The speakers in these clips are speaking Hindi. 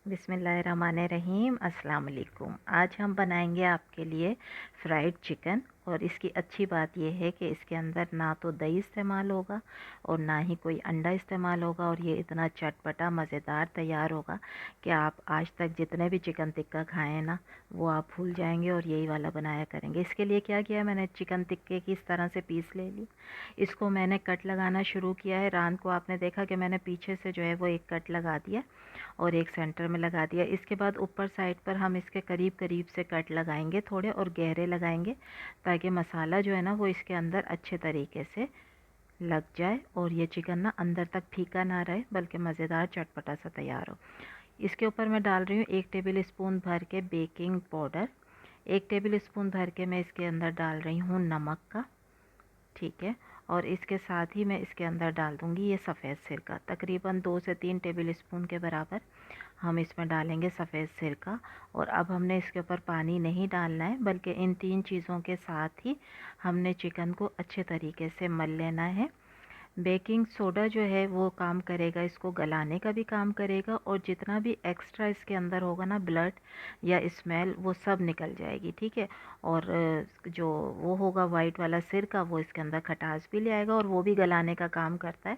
बिस्मिल्लाहिर्रहमानिर्रहीम। अस्सलाम वालेकुम। आज हम बनाएंगे आपके लिए फ्राइड चिकन। और इसकी अच्छी बात यह है कि इसके अंदर ना तो दही इस्तेमाल होगा और ना ही कोई अंडा इस्तेमाल होगा, और ये इतना चटपटा मज़ेदार तैयार होगा कि आप आज तक जितने भी चिकन टिक्का खाए हैं ना, वो आप भूल जाएंगे और यही वाला बनाया करेंगे। इसके लिए क्या किया, मैंने चिकन टिक्के की इस तरह से पीस ले ली। इसको मैंने कट लगाना शुरू किया है। रात को आपने देखा कि मैंने पीछे से जो है वो एक कट लगा दिया और एक सेंटर में लगा दिया। इसके बाद ऊपर साइड पर हम इसके करीब करीब से कट लगाएंगे, थोड़े और गहरे लगाएंगे, ताकि मसाला जो है ना वो इसके अंदर अच्छे तरीके से लग जाए और ये चिकन ना अंदर तक फीका ना रहे, बल्कि मज़ेदार चटपटा सा तैयार हो। इसके ऊपर मैं डाल रही हूँ 1 टेबल स्पून भर के बेकिंग पाउडर। 1 टेबल स्पून भर के मैं इसके अंदर डाल रही हूँ नमक का, ठीक है। और इसके साथ ही मैं इसके अंदर डाल दूँगी ये सफ़ेद सिरका, तकरीबन 2 से 3 टेबल स्पून के बराबर हम इसमें डालेंगे सफ़ेद सिरका। और अब हमने इसके ऊपर पानी नहीं डालना है, बल्कि इन 3 चीज़ों के साथ ही हमने चिकन को अच्छे तरीके से मल लेना है। बेकिंग सोडा जो है वो काम करेगा, इसको गलाने का भी काम करेगा, और जितना भी एक्स्ट्रा इसके अंदर होगा ना ब्लड या स्मेल, वो सब निकल जाएगी, ठीक है। और जो वो होगा वाइट वाला सिरका, वो इसके अंदर खटास भी ले आएगा और वो भी गलाने का काम करता है,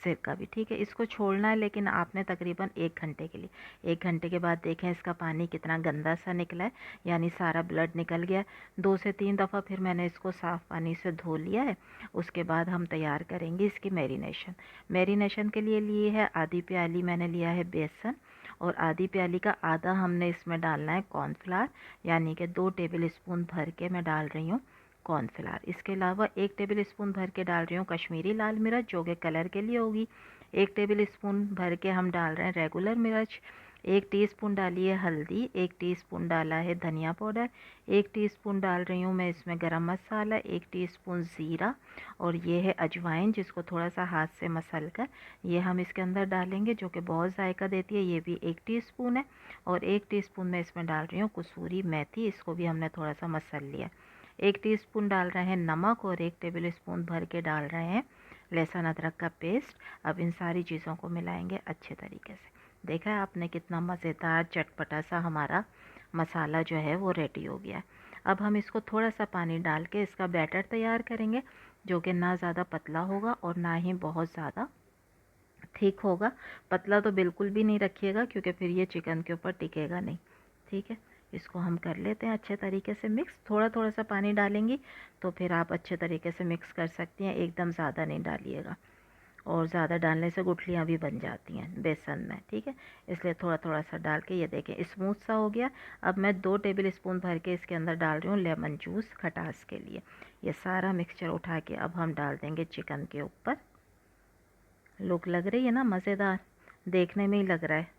सिरका भी, ठीक है। इसको छोड़ना है लेकिन आपने तकरीबन 1 घंटे के लिए। 1 घंटे के बाद देखें इसका पानी कितना गंदा सा निकला है, यानी सारा ब्लड निकल गया है। 2 से 3 दफ़ा फिर मैंने इसको साफ़ पानी से धो लिया है। उसके बाद हम तैयार करेंगे इसकी मैरिनेशन के लिए है आधी प्याली मैंने लिया है बेसन, और आधी प्याली का आधा हमने इसमें डालना है कॉर्नफ्लावर, यानी कि 2 टेबल स्पून भर के मैं डाल रही हूँ कॉर्नफ्लावर। इसके अलावा 1 टेबल स्पून भर के डाल रही हूँ कश्मीरी लाल मिर्च, जो कि कलर के लिए होगी। 1 टेबल स्पून भर के हम डाल रहे हैं रेगुलर मिर्च। 1 टीस्पून डाली है हल्दी। 1 टीस्पून डाला है धनिया पाउडर। 1 टीस्पून डाल रही हूँ मैं इसमें गरम मसाला। 1 टीस्पून ज़ीरा, और ये है अजवाइन, जिसको थोड़ा सा हाथ से मसल कर ये हम इसके अंदर डालेंगे, जो कि बहुत जायका देती है। ये भी 1 टीस्पून है। और 1 टीस्पून मैं इसमें डाल रही हूँ कसूरी मेथी, इसको भी हमने थोड़ा सा मसल लिया। 1 टीस्पून डाल रहे हैं नमक, और 1 टेबल स्पून भर के डाल रहे हैं लहसुन अदरक का पेस्ट। अब इन सारी चीज़ों को मिलाएंगे अच्छे तरीके से। देखा है आपने कितना मज़ेदार चटपटा सा हमारा मसाला जो है वो रेडी हो गया है। अब हम इसको थोड़ा सा पानी डाल के इसका बैटर तैयार करेंगे, जो कि ना ज़्यादा पतला होगा और ना ही बहुत ज़्यादा थिक होगा। पतला तो बिल्कुल भी नहीं रखिएगा, क्योंकि फिर ये चिकन के ऊपर टिकेगा नहीं, ठीक है। इसको हम कर लेते हैं अच्छे तरीके से मिक्स। थोड़ा थोड़ा सा पानी डालेंगी तो फिर आप अच्छे तरीके से मिक्स कर सकती हैं, एकदम ज़्यादा नहीं डालिएगा, और ज़्यादा डालने से गुठलियाँ भी बन जाती हैं बेसन में, ठीक है। इसलिए थोड़ा थोड़ा सा डाल के ये देखें स्मूथ सा हो गया। अब मैं 2 टेबल स्पून भर के इसके अंदर डाल रही हूँ लेमन जूस खटास के लिए। ये सारा मिक्सचर उठा के अब हम डाल देंगे चिकन के ऊपर। लुक लग रही है ना मज़ेदार, देखने में ही लग रहा है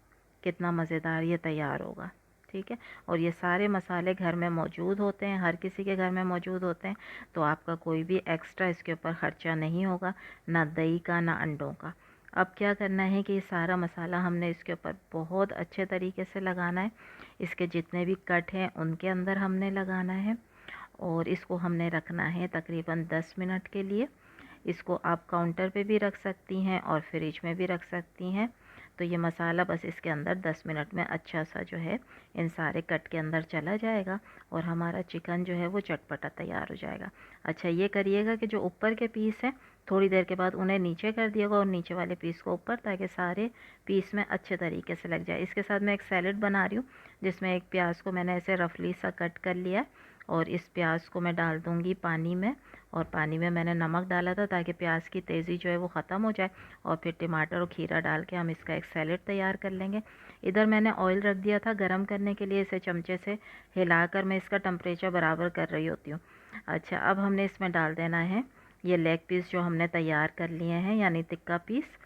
कितना मज़ेदार ये तैयार होगा, ठीक है। और ये सारे मसाले घर में मौजूद होते हैं, हर किसी के घर में मौजूद होते हैं, तो आपका कोई भी एक्स्ट्रा इसके ऊपर ख़र्चा नहीं होगा, ना दही का ना अंडों का। अब क्या करना है कि ये सारा मसाला हमने इसके ऊपर बहुत अच्छे तरीके से लगाना है। इसके जितने भी कट हैं उनके अंदर हमने लगाना है, और इसको हमने रखना है तकरीबन 10 मिनट के लिए। इसको आप काउंटर पे भी रख सकती हैं और फ्रिज में भी रख सकती हैं। तो ये मसाला बस इसके अंदर 10 मिनट में अच्छा सा जो है इन सारे कट के अंदर चला जाएगा, और हमारा चिकन जो है वो चटपटा तैयार हो जाएगा। अच्छा ये करिएगा कि जो ऊपर के पीस हैं थोड़ी देर के बाद उन्हें नीचे कर दिएगा और नीचे वाले पीस को ऊपर, ताकि सारे पीस में अच्छे तरीके से लग जाए। इसके साथ मैं एक सैलेड बना रही हूँ, जिसमें एक प्याज को मैंने ऐसे रफली सा कट कर लिया, और इस प्याज को मैं डाल दूँगी पानी में। और पानी में मैंने नमक डाला था ताकि प्याज की तेज़ी जो है वो ख़त्म हो जाए, और फिर टमाटर और खीरा डाल के हम इसका एक सैलेड तैयार कर लेंगे। इधर मैंने ऑयल रख दिया था गरम करने के लिए, इसे चमचे से हिलाकर मैं इसका टेम्परेचर बराबर कर रही होती हूँ। अच्छा अब हमने इसमें डाल देना है ये लेग पीस जो हमने तैयार कर लिए हैं, यानी टिक्का पीस।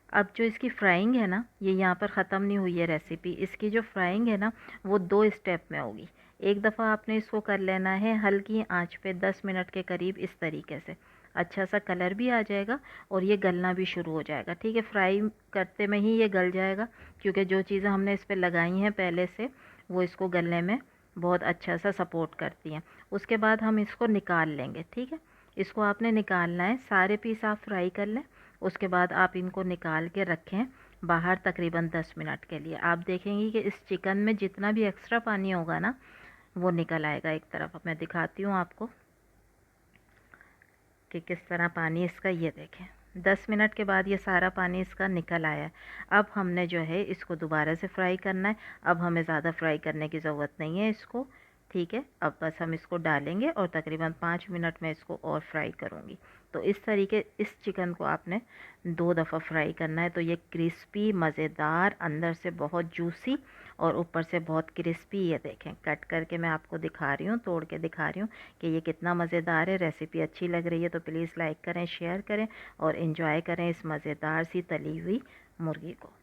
अब जो इसकी फ्राइंग है ना, ये यहाँ पर ख़त्म नहीं हुई है रेसिपी। इसकी जो फ्राइंग है ना वो 2 स्टेप में होगी। एक दफ़ा आपने इसको कर लेना है हल्की आंच पे 10 मिनट के करीब, इस तरीके से अच्छा सा कलर भी आ जाएगा और ये गलना भी शुरू हो जाएगा, ठीक है। फ्राई करते में ही ये गल जाएगा, क्योंकि जो चीज़ें हमने इस पर लगाई हैं पहले से वो इसको गलने में बहुत अच्छा सा सपोर्ट करती हैं। उसके बाद हम इसको निकाल लेंगे, ठीक है। इसको आपने निकालना है, सारे पीस आप फ्राई कर लें, उसके बाद आप इनको निकाल के रखें बाहर तकरीबन 10 मिनट के लिए। आप देखेंगी कि इस चिकन में जितना भी एक्स्ट्रा पानी होगा ना वो निकल आएगा एक तरफ। अब मैं दिखाती हूँ आपको कि किस तरह पानी इसका, ये देखें 10 मिनट के बाद ये सारा पानी इसका निकल आया है। अब हमने जो है इसको दोबारा से फ्राई करना है। अब हमें ज़्यादा फ्राई करने की ज़रूरत नहीं है इसको, ठीक है। अब बस हम इसको डालेंगे और तकरीबन 5 मिनट में इसको और फ्राई करूँगी। तो इस तरीके इस चिकन को आपने 2 दफ़ा फ्राई करना है। तो ये क्रिस्पी मज़ेदार, अंदर से बहुत जूसी और ऊपर से बहुत क्रिस्पी, ये देखें कट करके मैं आपको दिखा रही हूँ, तोड़ के दिखा रही हूँ कि ये कितना मज़ेदार है। रेसिपी अच्छी लग रही है तो प्लीज़ लाइक करें, शेयर करें और इन्जॉय करें इस मज़ेदार सी तली हुई मुर्गी को।